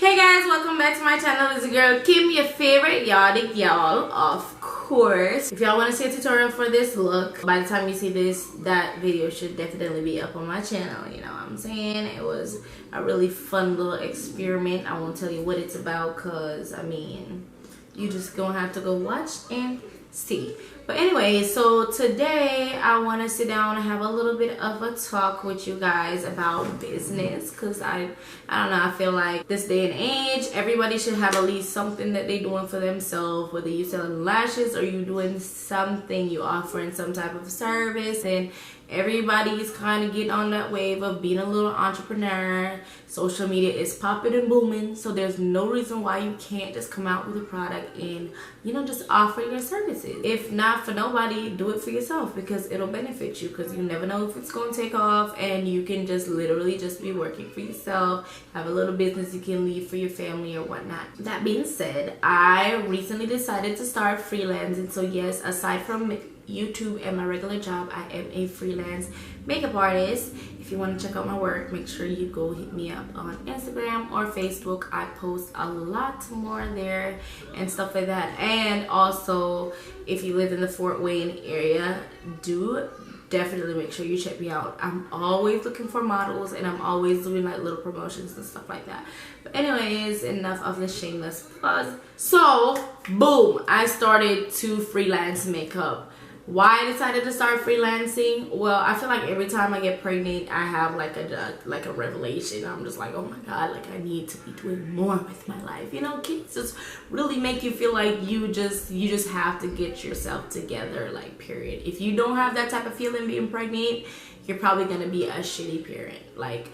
Hey guys, welcome back to my channel. It's your girl Kymmi, your favorite yardic y'all, of course. If y'all want to see a tutorial for this look, by the time you see this, that video should definitely be up on my channel. You know what I'm saying? It was a really fun little experiment. I won't tell you what it's about because, I mean, you just gonna have to go watch and see. But anyway, so today I want to sit down and have a little bit of a talk with you guys about business, because I don't know, I feel like this day and age everybody should have at least something that they're doing for themselves, whether you selling lashes or you doing something, you offering some type of service, and everybody's kind of getting on that wave of being a little entrepreneur. Social media is popping and booming, so there's no reason why you can't just come out with a product and, you know, just offer your services. If not for nobody, do it for yourself, because it'll benefit you, because you never know if it's going to take off, and you can just literally just be working for yourself, have a little business you can leave for your family or whatnot. That being said, I recently decided to start freelancing. So yes, aside from YouTube and my regular job, I am a freelance makeup artist. If you want to check out my work, make sure you go hit me up on Instagram or Facebook. I post a lot more there and stuff like that. And also, if you live in the Fort Wayne area, do definitely make sure you check me out. I'm always looking for models, and I'm always doing like little promotions and stuff like that. But anyways, enough of the shameless plug. So boom, I started to freelance makeup. Why I decided to start freelancing? Well, I feel like every time I get pregnant, I have like a revelation. I'm just like, oh my god, like I need to be doing more with my life. You know, kids just really make you feel like you just have to get yourself together, like, period. If you don't have that type of feeling being pregnant, you're probably gonna be a shitty parent. Like,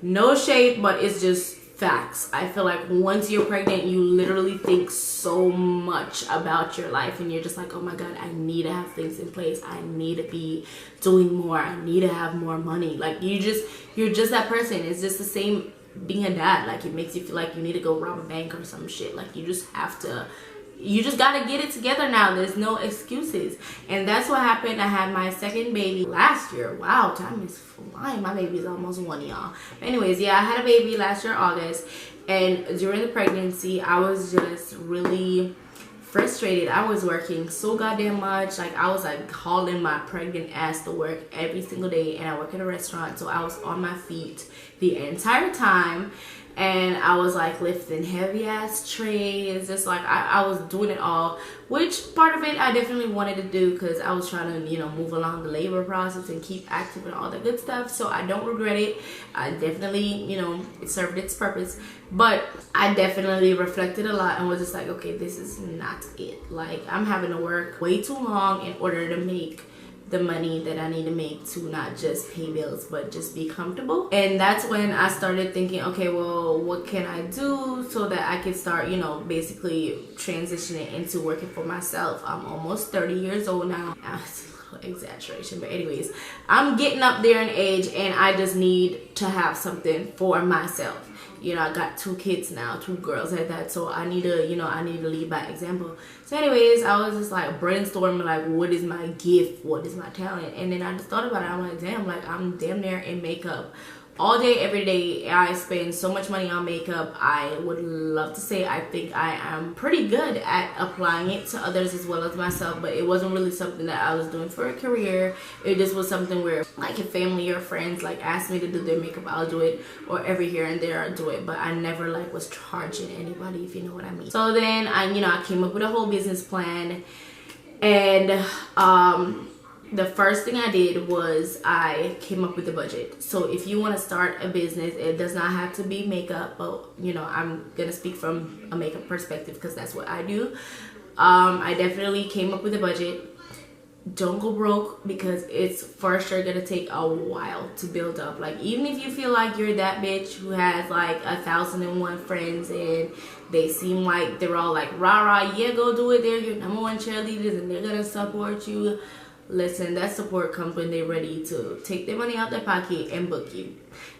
no shade, but it's just facts. I feel like once you're pregnant, you literally think so much about your life, and you're just like, oh my god, I need to have things in place, I need to be doing more, I need to have more money. Like, you're just that person. It's just the same being a dad. Like, it makes you feel like you need to go rob a bank or some shit. Like, you just gotta get it together now. There's no excuses. And that's what happened. I had my second baby last year. Wow, time is flying. My baby's almost 1, y'all. Anyways, yeah, I had a baby last year, August. And during the pregnancy, I was just really frustrated. I was working so goddamn much. Like, I was like hauling my pregnant ass to work every single day. And I work in a restaurant, so I was on my feet the entire time. And I was like lifting heavy ass trays. Just like I was doing it all, which part of it I definitely wanted to do, because I was trying to, you know, move along the labor process and keep active and all the good stuff. So I don't regret it. I definitely, you know, it served its purpose. But I definitely reflected a lot and was just like, okay, this is not it. Like, I'm having to work way too long in order to make the money that I need to make to not just pay bills but just be comfortable. And that's when I started thinking, okay, well, what can I do so that I can start, you know, basically transitioning into working for myself. I'm almost 30 years old now. It's a little exaggeration, but anyways, I'm getting up there in age, and I just need to have something for myself. You know, I got 2 kids now, 2 girls at that, so I need to, you know, I need to lead by example. So anyways, I was just like brainstorming, like, what is my gift, what is my talent? And then I just thought about it. I'm like, damn, like, I'm damn near in makeup all day, every day. I spend so much money on makeup. I would love to say I think I am pretty good at applying it to others as well as myself, but it wasn't really something that I was doing for a career. It just was something where, like, if family or friends like asked me to do their makeup, I'll do it, or every here and there I'll do it, but I never like was charging anybody, if you know what I mean. So then I came up with a whole business plan, and the first thing I did was I came up with a budget. So if you want to start a business, it does not have to be makeup, but, you know, I'm gonna speak from a makeup perspective because that's what I do. I definitely came up with a budget. Don't go broke, because it's for sure gonna take a while to build up. Like, even if you feel like you're that bitch who has like 1,001 friends and they seem like they're all like rah rah, yeah, go do it, they're your #1 cheerleaders and they're gonna support you, listen, that support comes when they're ready to take their money out their pocket and book you.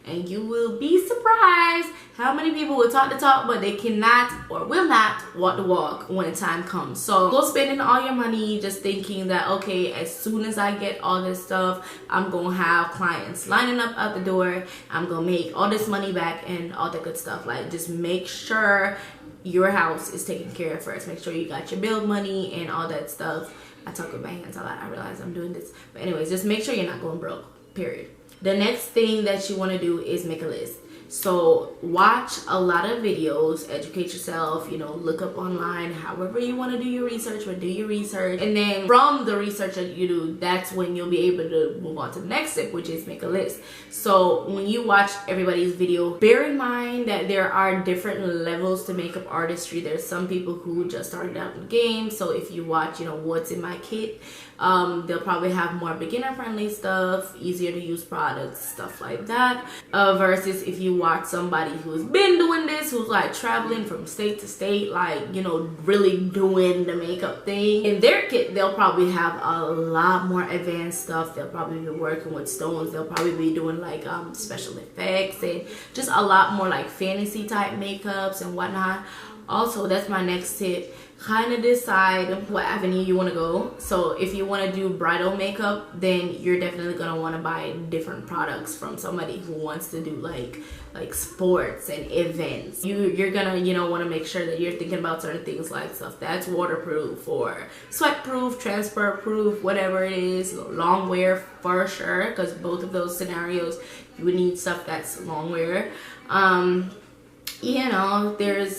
And you will be surprised how many people will talk the talk, but they cannot or will not walk the walk when the time comes. So go spending all your money just thinking that, okay, as soon as I get all this stuff, I'm gonna have clients lining up out the door, I'm gonna make all this money back and all that good stuff. Like, just make sure your house is taken care of first. Make sure you got your bill money and all that stuff. I talk with my hands a lot. I realize I'm doing this. But anyways, just make sure you're not going broke, period. The next thing that you want to do is make a list. So watch a lot of videos, educate yourself, you know, look up online, however you want to do your research, but do your research. And then from the research that you do, that's when you'll be able to move on to the next step, which is make a list. So when you watch everybody's video, bear in mind that there are different levels to makeup artistry. There's some people who just started out in the game. So if you watch, you know, what's in my kit, they'll probably have more beginner friendly stuff, easier to use products, stuff like that, versus if you watch somebody who's been doing this, who's like traveling from state to state, like, you know, really doing the makeup thing. In their kit, they'll probably have a lot more advanced stuff. They'll probably be working with stones. They'll probably be doing like special effects and just a lot more like fantasy type makeups and whatnot. Also, that's my next tip. Kind of decide what avenue you want to go. So if you want to do bridal makeup, then you're definitely going to want to buy different products from somebody who wants to do like sports and events. You're gonna, you know, want to make sure that you're thinking about certain things like stuff that's waterproof or sweat proof, transfer proof, whatever it is. Long wear for sure, because both of those scenarios you would need stuff that's long wear. You know, there's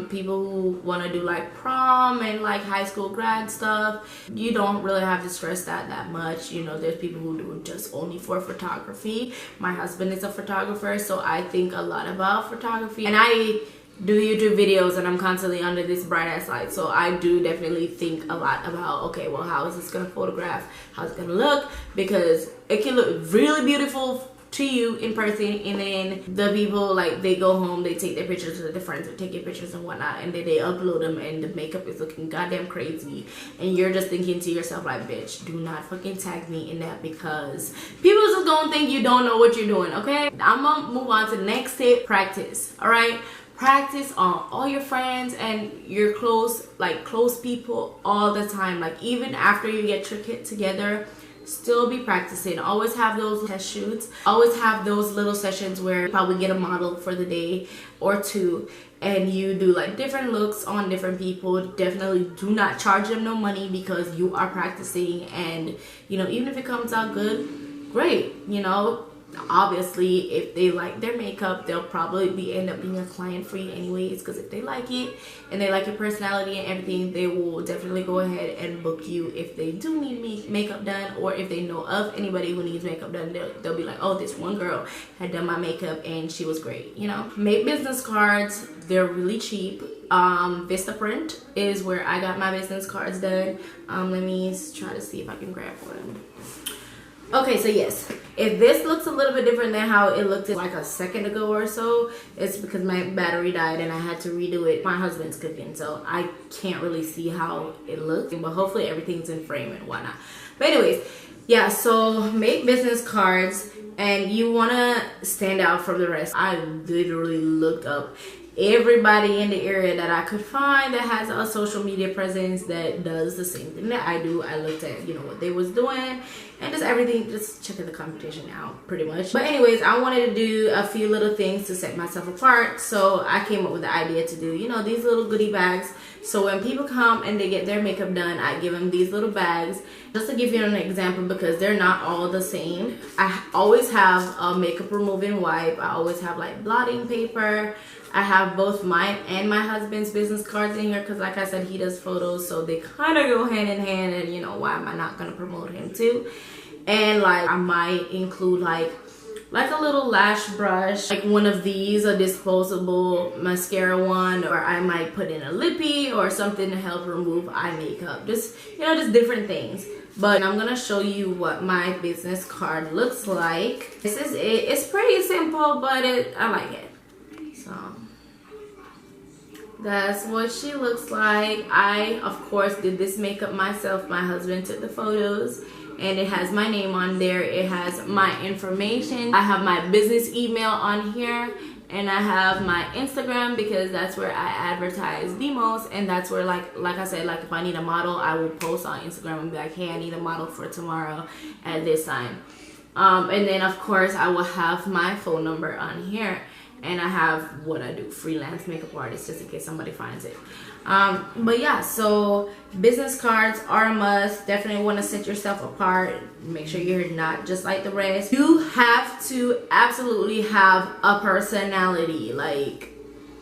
people who want to do like prom and like high school grad stuff. You don't really have to stress that much. You know, there's people who do just only for photography. My husband is a photographer, so I think a lot about photography, and I do YouTube videos and I'm constantly under this bright ass light, so I do definitely think a lot about, okay, well, how is this gonna photograph, how's it gonna look, because it can look really beautiful to you in person, and then the people, like, they go home, they take their pictures, or their friends will take your pictures and whatnot, and then they upload them and the makeup is looking goddamn crazy, and you're just thinking to yourself like, bitch, do not fucking tag me in that, because people just gonna think you don't know what you're doing. Okay, I'm gonna move on to the next tip. Practice. All right, practice on all your friends and your close people all the time. Like, even after you get your kit together, still be practicing. Always have those test shoots. Always have those little sessions where you probably get a model for the day or two and you do like different looks on different people. Definitely do not charge them no money, because you are practicing, and you know, even if it comes out good, great. You know, obviously if they like their makeup, they'll probably end up being a client for you anyways, because if they like it and they like your personality and everything, they will definitely go ahead and book you if they do need makeup done, or if they know of anybody who needs makeup done, they'll be like, oh, this one girl had done my makeup and she was great. You know, make business cards. They're really cheap. Vistaprint is where I got my business cards done. Let me try to see if I can grab one. Okay, so yes, if this looks a little bit different than how it looked like a second ago or so, it's because my battery died and I had to redo it. My husband's cooking, so I can't really see how it looks, but hopefully everything's in frame and whatnot. But anyways, yeah, so make business cards and you want to stand out from the rest. I literally looked up everybody in the area that I could find that has a social media presence that does the same thing that I do. I looked at, you know, what they was doing and just everything, just checking the competition out pretty much. But anyways, I wanted to do a few little things to set myself apart, so I came up with the idea to do, you know, these little goodie bags. So when people come and they get their makeup done, I give them these little bags. Just to give you an example, because they're not all the same, I always have a makeup removing wipe. I always have like blotting paper. I have both mine and my husband's business cards in here, because like I said, he does photos, so they kind of go hand in hand, and you know, why am I not going to promote him too? And like, I might include like a little lash brush, like one of these, a disposable mascara one, or I might put in a lippy or something to help remove eye makeup. Just, you know, just different things. But I'm gonna show you what my business card looks like. This is it. It's pretty simple, but I like it. So that's what she looks like. I, of course, did this makeup myself. My husband took the photos and it has my name on there. It has my information. I have my business email on here, and I have my Instagram because that's where I advertise the most, and that's where like I said, like if I need a model, I will post on Instagram and be like, hey, I need a model for tomorrow at this time. And then of course I will have my phone number on here, and I have what I do, freelance makeup artist, just in case somebody finds it. But yeah, so business cards are a must. Definitely want to set yourself apart. Make sure you're not just like the rest. You have to absolutely have a personality. Like,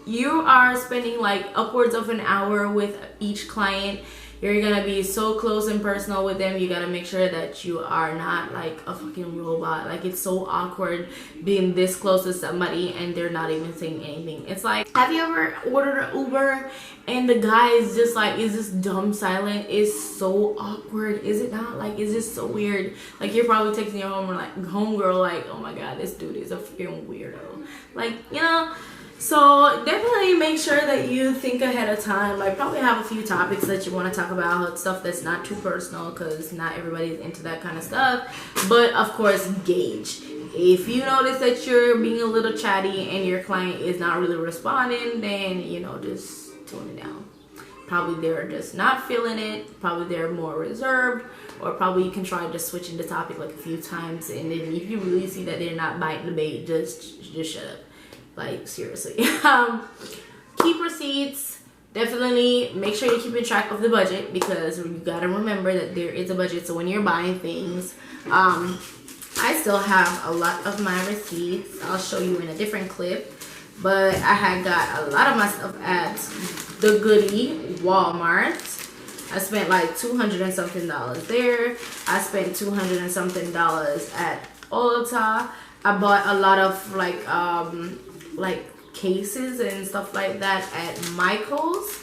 you are spending like upwards of an hour with each client. You're gonna be so close and personal with them. You gotta make sure that you are not like a fucking robot. Like, it's so awkward being this close to somebody and they're not even saying anything. It's like, have you ever ordered an Uber and the guy is just like, is this dumb silent? It's so awkward, is it not? Like, it's just so weird. Like, you're probably texting your homegirl like, oh my god, this dude is a freaking weirdo. Like, you know. So definitely make sure that you think ahead of time. Like, probably have a few topics that you want to talk about, stuff that's not too personal, because not everybody's into that kind of stuff. But of course, gauge. If you notice that you're being a little chatty and your client is not really responding, then, you know, just tone it down. Probably they're just not feeling it. Probably they're more reserved, or probably you can try just switching the topic like a few times, and then if you really see that they're not biting the bait, just shut up. Like, seriously. Keep receipts. Definitely make sure you're keeping track of the budget, because you gotta remember that there is a budget. So when you're buying things, I still have a lot of my receipts. I'll show you in a different clip, but I had got a lot of my stuff at the Goodie Walmart. I spent like $200 and something there. I spent $200 and something at Ulta. I bought a lot of like cases and stuff like that at Michael's.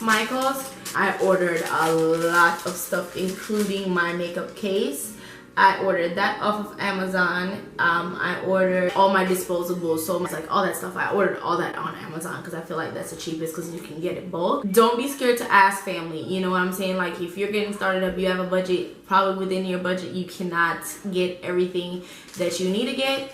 I ordered a lot of stuff, including my makeup case. I ordered that off of Amazon. I ordered all my disposables, so it's like all that stuff. I ordered all that on Amazon because I feel like that's the cheapest, because you can get it bulk. Don't be scared to ask family. You know what I'm saying? Like, if you're getting started up, you have a budget. Probably within your budget, you cannot get everything that you need to get.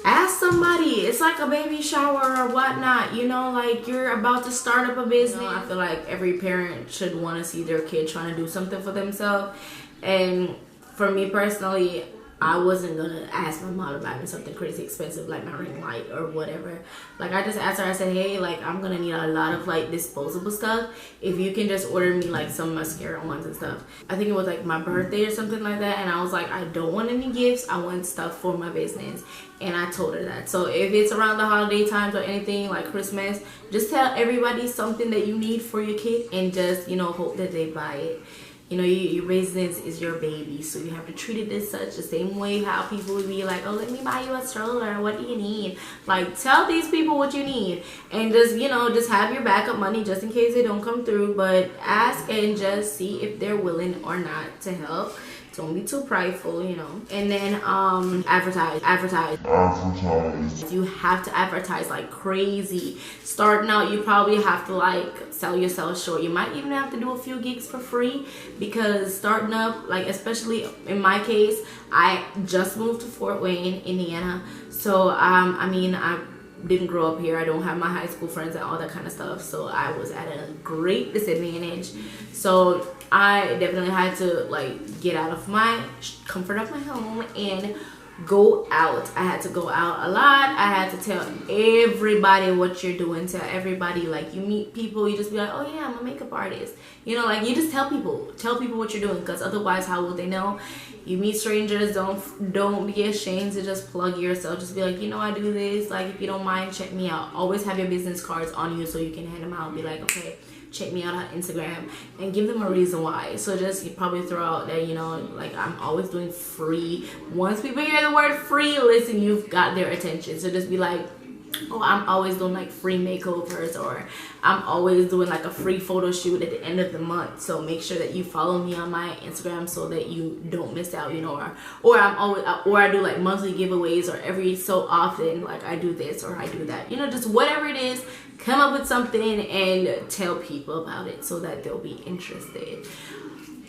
Ask somebody. It's like a baby shower or whatnot, you know, like you're about to start up a business. You know, I feel like every parent should want to see their kid trying to do something for themselves. And for me personally, I wasn't gonna ask my mom to buy me something crazy expensive like my ring light or whatever. Like, I just asked her, I said, hey, like, I'm gonna need a lot of like disposable stuff. If you can just order me like some mascara ones and stuff. I think it was like my birthday or something like that, and I was like, I don't want any gifts, I want stuff for my business. And I told her that. So if it's around the holiday times or anything like Christmas, just tell everybody something that you need for your kid, and just, you know, hope that they buy it. You know, your business is your baby, so you have to treat it as such. The same way how people would be like, oh, let me buy you a stroller, what do you need? Like, tell these people what you need, and just, you know, just have your backup money just in case they don't come through. But ask and just see if they're willing or not to help. Don't be too prideful, you know. And then advertise. You have to advertise like crazy. Starting out, you probably have to like sell yourself short. You might even have to do a few gigs for free, because starting up, like, especially in my case, I just moved to Fort Wayne, Indiana. So I mean, I didn't grow up here. I don't have my high school friends and all that kind of stuff, so I was at a great disadvantage. So I definitely had to like get out of my comfort of my home and go out. I had to go out a lot. I had to tell everybody what you're doing. Tell everybody, like, you meet people, you just be like, oh yeah, I'm a makeup artist. You know, like, you just tell people what you're doing, because otherwise how will they know? You meet strangers, don't be ashamed to just plug yourself. Just be like, you know, I do this, like, if you don't mind, check me out. Always have your business cards on you so you can hand them out. Be like, okay, check me out on Instagram, and give them a reason why. So just, you probably throw out that, you know, like, I'm always doing free. Once people hear the word free, listen, you've got their attention. So just be like, oh, I'm always doing like free makeovers, or I'm always doing like a free photo shoot at the end of the month. So make sure that you follow me on my Instagram so that you don't miss out, you know, or I do like monthly giveaways, or every so often, like, I do this or I do that, you know, just whatever it is. Come up with something and tell people about it so that they'll be interested.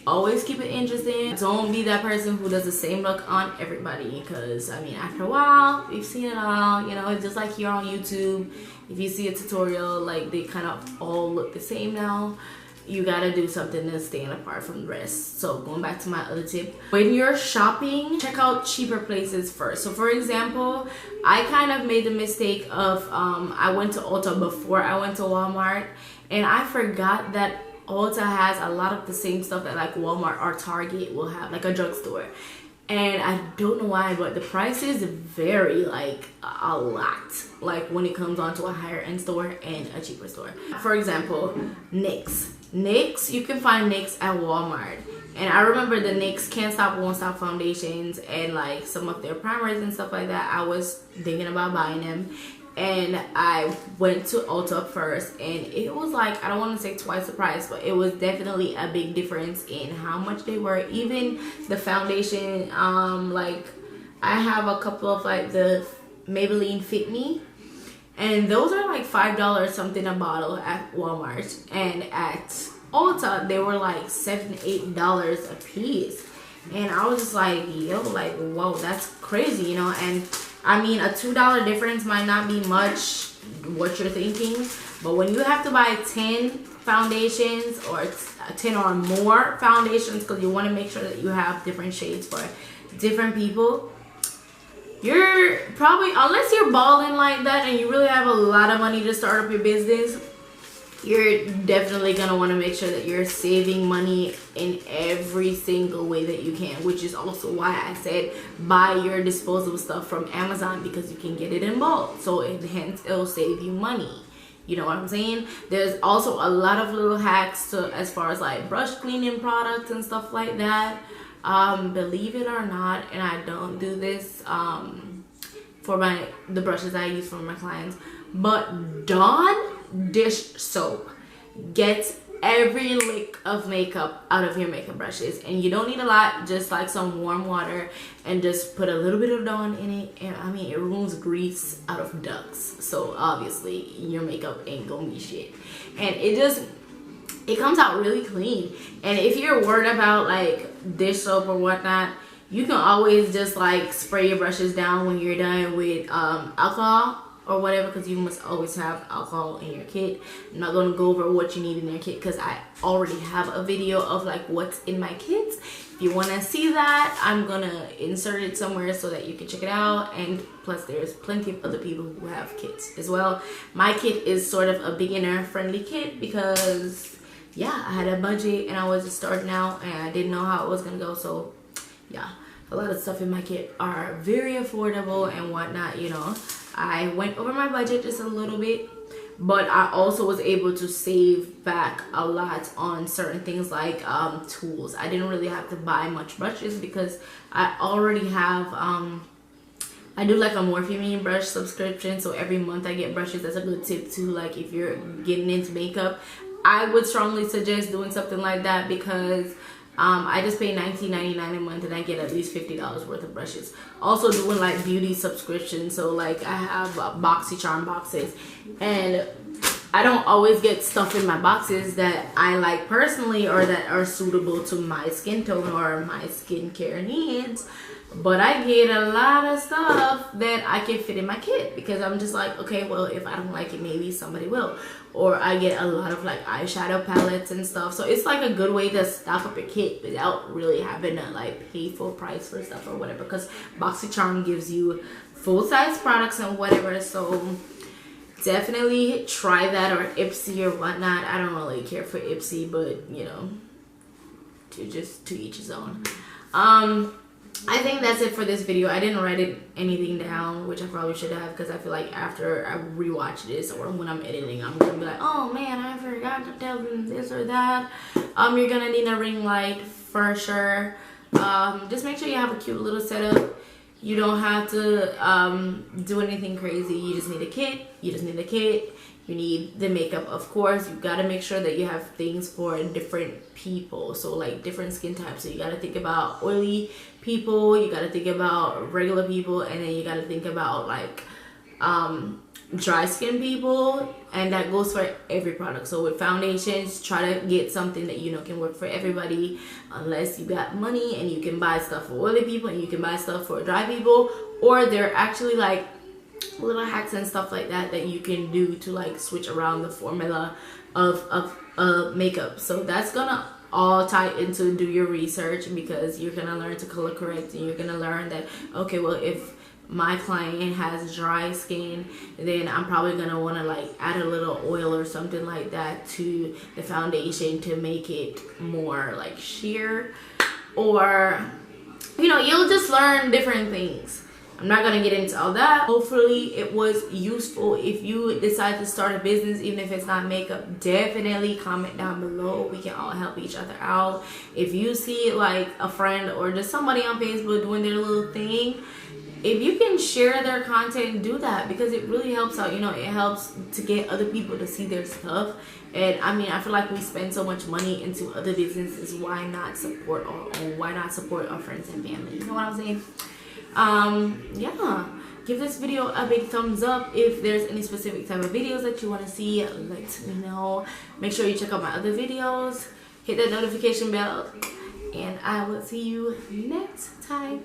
always keep it interesting. Don't be that person who does the same look on everybody, because I mean, after a while, we've seen it all. You know, it's just like here on YouTube. If you see a tutorial, like they kind of all look the same now. You gotta do something to stand apart from the rest. So going back to my other tip, when you're shopping, check out cheaper places first. So for example, I kind of made the mistake of I went to Ulta before I went to Walmart, and I forgot that Ulta has a lot of the same stuff that like Walmart or Target will have, like a drugstore. And I don't know why, but the prices vary like a lot, like when it comes on to a higher end store and a cheaper store. For example, NYX, you can find NYX at Walmart. And I remember the NYX Can't Stop Won't Stop foundations and like some of their primers and stuff like that. I was thinking about buying them, and I went to Ulta first, and it was like, I don't want to say twice the price, but it was definitely a big difference in how much they were. Even the foundation, like I have a couple of like the Maybelline Fit Me, and those are like $5 something a bottle at Walmart, and at Ulta they were like $7-8 a piece. And I was just like, yo, like, whoa, that's crazy, you know. And I mean, a $2 difference might not be much what you're thinking, but when you have to buy 10 foundations or 10 or more foundations, because you want to make sure that you have different shades for different people, you're probably, unless you're balling like that and you really have a lot of money to start up your business, you're definitely going to want to make sure that you're saving money in every single way that you can, which is also why I said buy your disposable stuff from Amazon, because you can get it in bulk, so hence it'll save you money. You know what I'm saying? There's also a lot of little hacks to, as far as like brush cleaning products and stuff like that. Believe it or not, and I don't do this for the brushes I use for my clients, but Dawn dish soap gets every lick of makeup out of your makeup brushes, and you don't need a lot, just like some warm water, and just put a little bit of Dawn in it, and I mean, it removes grease out of ducks, so obviously your makeup ain't gonna be shit, and it comes out really clean. And if you're worried about like dish soap or whatnot, you can always just like spray your brushes down when you're done with alcohol or whatever, because you must always have alcohol in your kit. I'm not going to go over what you need in your kit, because I already have a video of like what's in my kits. If you want to see that, I'm going to insert it somewhere so that you can check it out. And plus there's plenty of other people who have kits as well. My kit is sort of a beginner friendly kit, because yeah, I had a budget and I was just starting out and I didn't know how it was going to go. So yeah, a lot of stuff in my kit are very affordable and whatnot, you know. I went over my budget just a little bit, but I also was able to save back a lot on certain things like tools. I didn't really have to buy much brushes, because I already have I do like a Morphe brush subscription, so every month I get brushes. That's a good tip too, like if you're getting into makeup. I would strongly suggest doing something like that, because I just pay $19.99 a month and I get at least $50 worth of brushes. Also doing like beauty subscriptions, so like I have BoxyCharm boxes, and I don't always get stuff in my boxes that I like personally or that are suitable to my skin tone or my skincare needs, but I get a lot of stuff that I can fit in my kit, because I'm just like, okay, well, if I don't like it, maybe somebody will. Or I get a lot of like eyeshadow palettes and stuff, so it's like a good way to stock up your kit without really having to like pay full price for stuff or whatever, because BoxyCharm gives you full-size products and whatever. So definitely try that, or Ipsy or whatnot. I don't really care for Ipsy, but you know, to each his own. I think that's it for this video. I didn't write anything down, which I probably should have, because I feel like after I rewatch this or when I'm editing, I'm gonna be like, oh man, I forgot to tell them this or that. You're gonna need a ring light for sure. Just make sure you have a cute little setup. You don't have to do anything crazy. You just need a kit. You need the makeup, of course. You gotta make sure that you have things for different people, so like different skin types. So you gotta think about oily people, you gotta think about regular people, and then you gotta think about like dry skin people, and that goes for every product. So with foundations, try to get something that you know can work for everybody, unless you got money and you can buy stuff for oily people and you can buy stuff for dry people, or they're actually like little hacks and stuff like that that you can do to like switch around the formula of makeup. So that's gonna all tie into do your research, because you're gonna learn to color correct, and you're gonna learn that, okay, well, if my client has dry skin, then I'm probably gonna want to like add a little oil or something like that to the foundation to make it more like sheer, or you know, you'll just learn different things. I'm not gonna get into all that. Hopefully it was useful. If you decide to start a business, even if it's not makeup, definitely comment down below. We can all help each other out. If you see like a friend or just somebody on Facebook doing their little thing, if you can share their content, do that, because it really helps out. You know, it helps to get other people to see their stuff. And I mean, I feel like we spend so much money into other businesses. Why not support our own? Why not support our friends and family? You know what I'm saying? Yeah, give this video a big thumbs up. If there's any specific type of videos that you want to see, let me know. Make sure you check out my other videos, hit that notification bell, and I will see you next time.